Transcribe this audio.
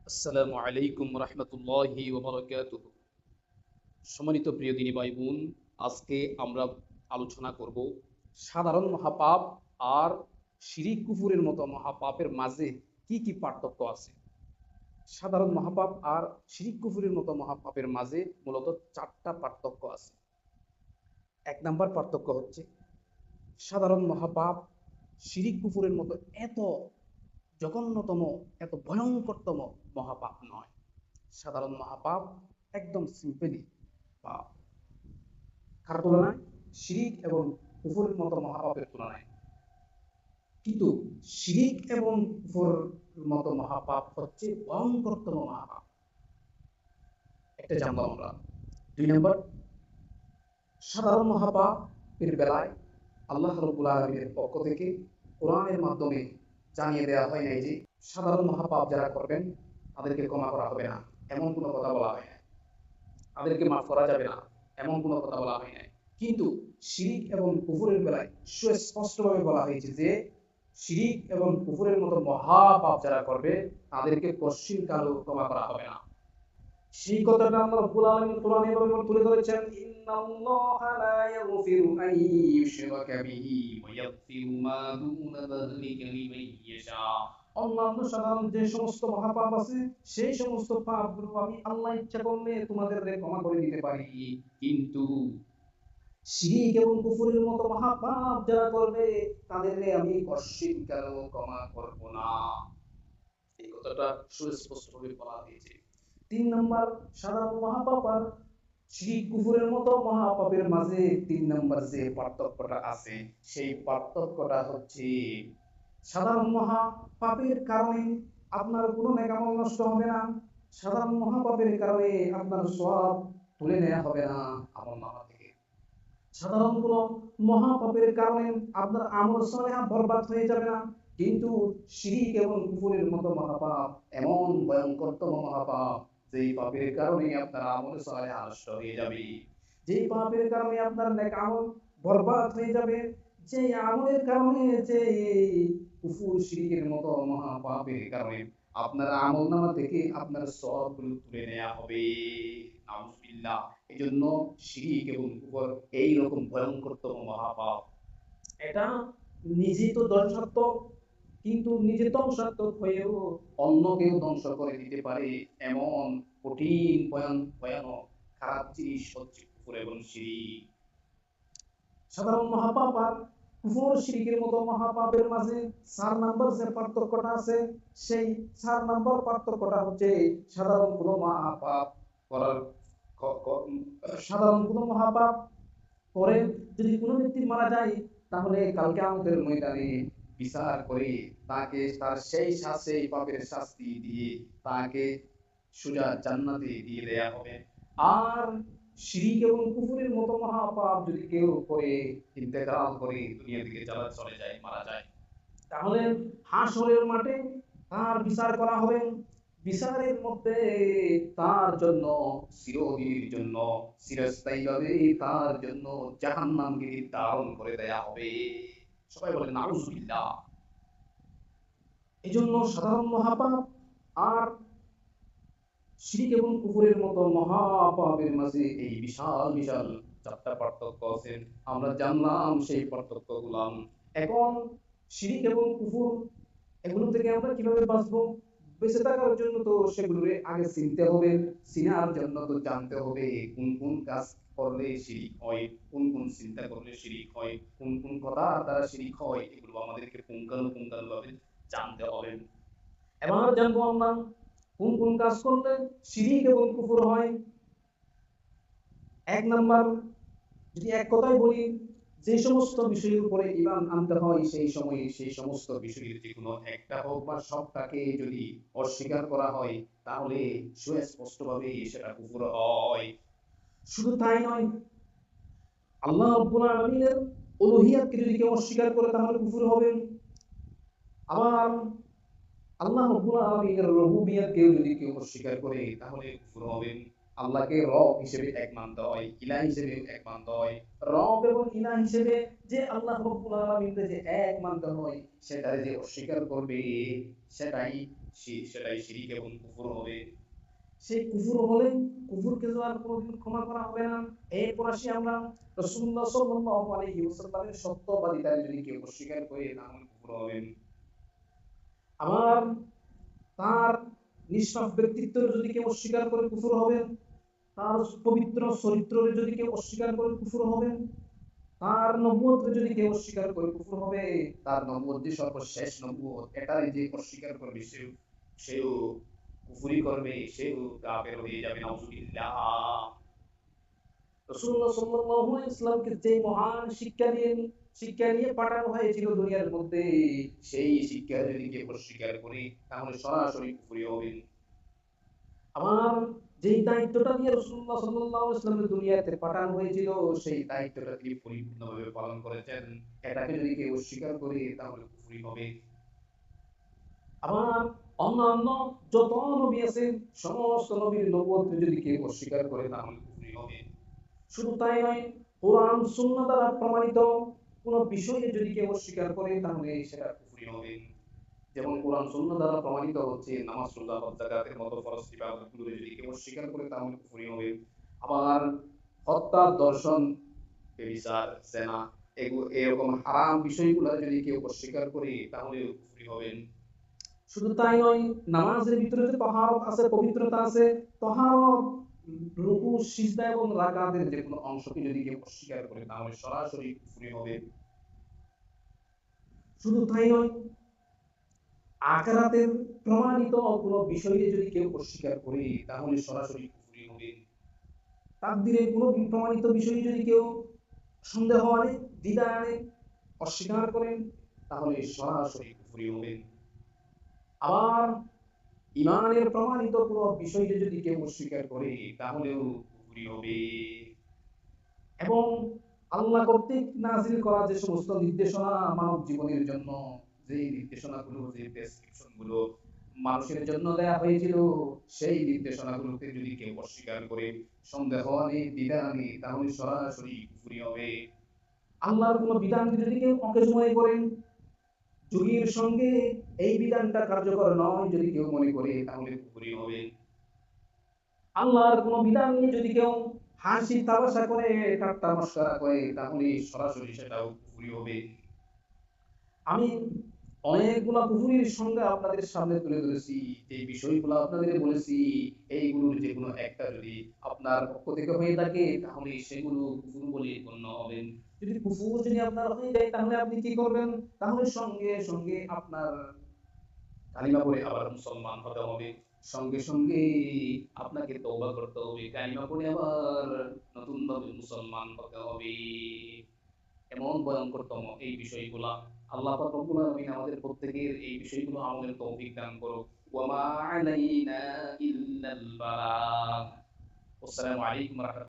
আসসালামু আলাইকুম রহমতুল্লাহি ওয়া বারাকাতুহু। সম্মানিত প্রিয় দিনী ভাই বোন, আজকে আমরা আলোচনা করব সাধারণ মহাপাপ আর শিরিক কুফুরের মতো মহাপাপের মাঝে কি কি পার্থক্য আছে। সাধারণ মহাপাপ আর শিরিক কুফুরের মতো মহাপাপের মাঝে মূলত চারটা পার্থক্য আছে। এক নাম্বার পার্থক্য হচ্ছে সাধারণ মহাপাপ শিরিক কুফুরের মতো এত জঘন্যতম, এত ভয়ঙ্করতম মহাপাপ নয়। সাধারণ মহাপাপ একদম সিম্পলি পাপ, কার তুলনায়? শিরিক এবং কুফরের মতো মহাপাপের তুলনায়। কিন্তু শিরিক এবং কুফরের মতো মহাপাপ হচ্ছে ভয়ঙ্করতম মহাপাপ। একটা জানলাম আমরা। দুই নম্বর, সাধারণ মহাপাপের বেলায় আল্লাহ রাব্বুল আলামিনের পক্ষ থেকে কোরআনের মাধ্যমে জানিয়ে দেওয়া হয় নাই যে সাধারণ মহাপাপ যারা করবেন তাদেরকে ক্ষমা করা হবে না, এমন কোনো কথা বলা হয় না। তাদেরকে মাফ করা যাবে না, এমন কোনো কথা বলা হয় নাই। কিন্তু শিরিক এবং কুফরের বেলায় সুস্পষ্টভাবে বলা হয়েছে যে শিরিক এবং কুফরের মতো মহাপাপ যারা করবে তাদেরকে কশিন কালো ক্ষমা করা হবে না। সেই কথাটা আল্লাহ রাব্বুল আলামিন কোরআনে এভাবে তুলে ধরেছেন, ইন্নাল্লাহা লা ইয়াগফিরু আন ইউশরাকা বিহি ওয়া ইয়াগফিরু মা দুনা যালিকা লিমান ইয়াশা। অন্যান্য সাধারণ যে সমস্ত মহাপাপ আছে সেই সমস্ত পাপগুলো আমি আল্লাহ ইচ্ছা করলে তোমাদের ক্ষমা করে দিতে পারি, কিন্তু শিরিক এবং কুফরের মতো মহাপাপ যারা করবে তাদেরকে আমি কশিন কালো ক্ষমা করব না। এই কথাটা সুস্পষ্টভাবে বলা হয়েছে। তিন নম্বর, সাধারণ মহাপাপ আর শিরিক কুফরের মতো মহাপাপের মাঝে তিন নম্বর যে পার্থক্যটা আছে সেই পার্থক্যটা হচ্ছে সাধারণ মহাপাপের কারণে আপনার কোনো নেক আমল নষ্ট হবে না। সাধারণ মহাপাপের কারণে আপনার সওয়াব তুলে নেওয়া হবে না আমলনামা থেকে। সাধারণ কোনো মহাপাপের কারণে আপনার আমল সালেহা বরবাদ হয়ে যাবে না। কিন্তু শিরিক এবং কুফরের মতো মহাপাপ এমন ভয়ঙ্করতম মহাপাপ যেই পাপের কারণে আপনার আমল সালেহা নষ্ট হয়ে যাবে, যেই পাপের কারণে আপনার নেক আমল বরবাদ হয়ে যাবে, যে আমলের কারণে যে কুফর শিরিকের মতো মহাপাপের কারণে আপনার আমলনামা থেকে আপনার সওয়াবগুলো তুলে নেওয়া হবে। নাউজুবিল্লাহ। এজন্য শিরিক এবং কুফর এই রকম ভয়ঙ্করতম মহাপাপ। এটা নিজে তো ধ্বংসাত্মক, কিন্তু নিজে ধ্বংসাত্মক হয়েও অন্যকেও ধ্বংস করে দিতে পারে এমন কঠিন ভয়ানক খারাপ জিনিস হচ্ছে কুফর এবং শিরিক। সাধারণ মহাপাপ আর কুফর শিরকের মতো মহাপাপের মাঝে 4 নাম্বার যে পার্থক্যটা আছে সেই 4 নাম্বার পার্থক্যটা হচ্ছে সাধারণ কোনো মহাপাপ করার সাধারণ কোনো মহাপাপ করে যদি কোনো ব্যক্তি মারা যায় তাহলে কালকে আমাদের ময়দানে বিচার করে তাকে তার সেই পাপের শাস্তি দিয়ে তাকে সোজা জান্নাতে দিয়ে দেয়া হবে। আর শিরিক এবং কুফরের মতো মহাপাপ যদি কেউ করে ইন্তেকাল করে দুনিয়া থেকে চলে যায়, মারা যায়, তাহলে হাসরের মাঠে তার বিচার করা হবে। বিচারের মধ্যে তার জন্য চিরদিনের জন্য চিরস্থায়ীভাবে তার জন্য জাহান্নামকে নির্ধারণ করে দেয়া হবে। সবাই বলে নাউজুবিল্লাহ। এই জন্য সাধারণ মহাপাপ আর শিরিক এবং কুফরের মতো মহাপাপের মাঝে এই বিশাল বিশাল চারটা পার্থক্য আছে। আমরা জানলাম সেই পার্থক্যগুলো। এখন শিরিক এবং কুফর এগুলো থেকে আমরা কিভাবে বাঁচবো? বেঁচে থাকার জন্য তো সেগুলোর আগে চিনতে হবে। চিনার জন্য তো জানতে হবে কোন কোন কাজ করলে শিরিক হয়, কোন কোন চিন্তা করলে শিরিক হয়, কোন কোন কথা দ্বারা শিরিক হয়, এগুলো আমাদেরকে পুঙ্খানুপুঙ্খানুভাবে জানতে হবে। এবার জানবো আমরা কোন কোন কাজ করলে শিরিক এবং কুফর হয়। এক নাম্বার, যদি এক কথায় বলি, যে সমস্ত বিষয়ের উপরে ঈমান আনতে হয় সেই সময়ে সেই সমস্ত বিষয়ের যে কোনো একটা হোক বা সবটাকে যদি অস্বীকার করা হয় তাহলে সুস্পষ্টভাবে সেটা কুফর হয়। শুধু তাই নয়, আল্লাহ রাব্বুল আলামিনের উলুহিয়াতকে যদি কেউ অস্বীকার করে তাহলে কুফর হবে। আবার আল্লাহ রাব্বুল আলামিনের রুবুবিয়্যাতকেও যদি কেউ অস্বীকার করে তাহলে কুফর হবে। আল্লাহকে রব হিসেবে এক মানতে হয়, ইলাহ হিসেবে এক মানতে হয়। রব এবং ইলাহ হিসেবে যে আল্লাহ রাব্বুল আলামিনকে যে এক মানতে হয় সেটা যে অস্বীকার করবে সেটাই সেটাই শিরিক এবং কুফর হবে। সেই কুফর হলে কুফরকে তো আর কোনোদিন ক্ষমা করা হবে না। এরপর আসি আমরা রাসূলুল্লাহ সাল্লাল্লাহু আলাইহি ওয়াসাল্লামের সত্যবাদিতা যদি কেউ অস্বীকার করে তাহলে কুফর হবেন। আবার তার নিষ্পাপ ব্যক্তিত্ব যদি কেউ অস্বীকার করে কুফর হবেন। তার পবিত্র চরিত্র যদি কেউ অস্বীকার করে কুফর হবেন। তার নবুয়ত যদি কেউ অস্বীকার করে কুফর হবে। তার নবুয়ত যে সর্বশেষ নবুয়ত এটাই যে অস্বীকার করবে সেও কুফরি করবে, সেও কাফের হয়ে যাবে, নাউজুবিল্লাহ। রাসূলুল্লাহ সাল্লাল্লাহু আলাইহি ওয়াসাল্লামকে যে মহান শিক্ষা নিয়ে পাঠানো হয়েছিল দুনিয়ার মধ্যে, সেই শিক্ষা যদি কেউ অস্বীকার করে তাহলে সরাসরি কুফরি হবেন। আমার যেই দায়িত্বটা দিয়ে রাসূলুল্লাহ সাল্লাল্লাহু আলাইহি ওয়াসাল্লামকে দুনিয়াতে পাঠানো হয়েছিল, সেই দায়িত্বটা তিনি পরিপূর্ণভাবে পালন করেছেন, এটাকে যদি কেউ অস্বীকার করে তাহলে কুফরি হবে। আমার অন্যান্য যত নবী আছেন সমস্ত নবীর নবুয়ত যদি কেউ অস্বীকার করে তাহলে তাহলে কুফরি হবে। শুধু তাই নয়, কোরআন সুন্নাহ দ্বারা প্রমাণিত কোন বিষয়ে যদি কেউ অস্বীকার করে তাহলে সেটা কুফরি হবে। যেমন কোরআন সুন্নাহ দ্বারা প্রমাণিত হচ্ছে নামাজ, রোজা, হজ, যাকাতের মতো ফরজ ইবাদতগুলো যদি কেউ অস্বীকার করে তাহলে কুফরি হবে। আবার হত্যা, দর্শন, ব্যভিচার, জেনা এরকম হারাম বিষয়গুলো যদি কেউ অস্বীকার করে তাহলে কুফরি হবেন। শুধু তাই নয়, নামাজের ভিতরে যে তাহারত আছে, পবিত্রতা আছে, তাহারত, রুকু, সিজদা এবং রাকাতের যে কোনো অংশকে যদি কেউ অস্বীকার করে তাহলে সরাসরি কুফরি হবে। শুধু তাই নয়, আখিরাতের প্রমাণিত কোনো বিষয়ে যদি কেউ অস্বীকার করে তাহলে সরাসরি কুফরি হবে। তাকদীরের কোনো প্রমাণিত বিষয়ে যদি কেউ সন্দেহ আনে, দ্বিধা আনে, অস্বীকার করেন তাহলে সরাসরি কুফরি হবে। আবার ইমানের প্রমাণিত কোনো বিষয়ে যদি কেউ অস্বীকার করে তাহলেও কুফরি হবে। এবং আল্লাহ কর্তৃক নাজিল করা যে সমস্ত নির্দেশনা মানব জীবনের জন্য, যে নির্দেশনাগুলো, যে প্রেসক্রিপশনগুলো মানুষের জন্য দেয়া হয়েছিল, সেই নির্দেশনাগুলোকে যদি কেউ অস্বীকার করে, সন্দেহ আনে, দ্বিধা আনে, তাহলে সরাসরি কুফরি হবে। আল্লাহর কোনো বিধানকে যদি কেউ অকেজ মনে করেন, যুগের সঙ্গে এই বিধানটা কার্যকর নয় যদি কেউ মনে করে, তাহলে কুফরি হবে। আল্লাহর কোনো বিধান নিয়ে যদি কেউ হাসি তামাশা করে, ঠাট্টা মশকরা করে, তাহলে সরাসরি সেটাও কুফরি হবে। আমি অনেকগুলা কুফরির সংজ্ঞা আপনাদের সামনে তুলে ধরেছি। যে বিষয়গুলো আপনাদের বলেছি, এইগুলোর যে কোনো একটা যদি আপনার পক্ষ থেকে হয়ে থাকে তাহলে সেগুলো কুফর বলে গণ্য হবে। যদি কুফর যদি আপনার হয়ে যায় তাহলে আপনি কি করবেন? তাহলে সঙ্গে সঙ্গে আপনার কালিমা পড়ে আবার মুসলমান হতে হবে। সঙ্গে সঙ্গে আপনাকে তওবা করতে হবে, কালিমা পড়ে আবার নতুন ভাবে মুসলমান হতে হবে। এমন ভয়ঙ্করতম এই বিষয়গুলা। আল্লাহ পাক রব্বুল আলামিন আমাদের প্রত্যেকের এই বিষয়গুলো আমলের তৌফিক দান করুক। ওয়া মা আলাইনা ইল্লাল বালাগ। আসসালামু আলাইকুম ওয়া রাহমাতুল্লাহ।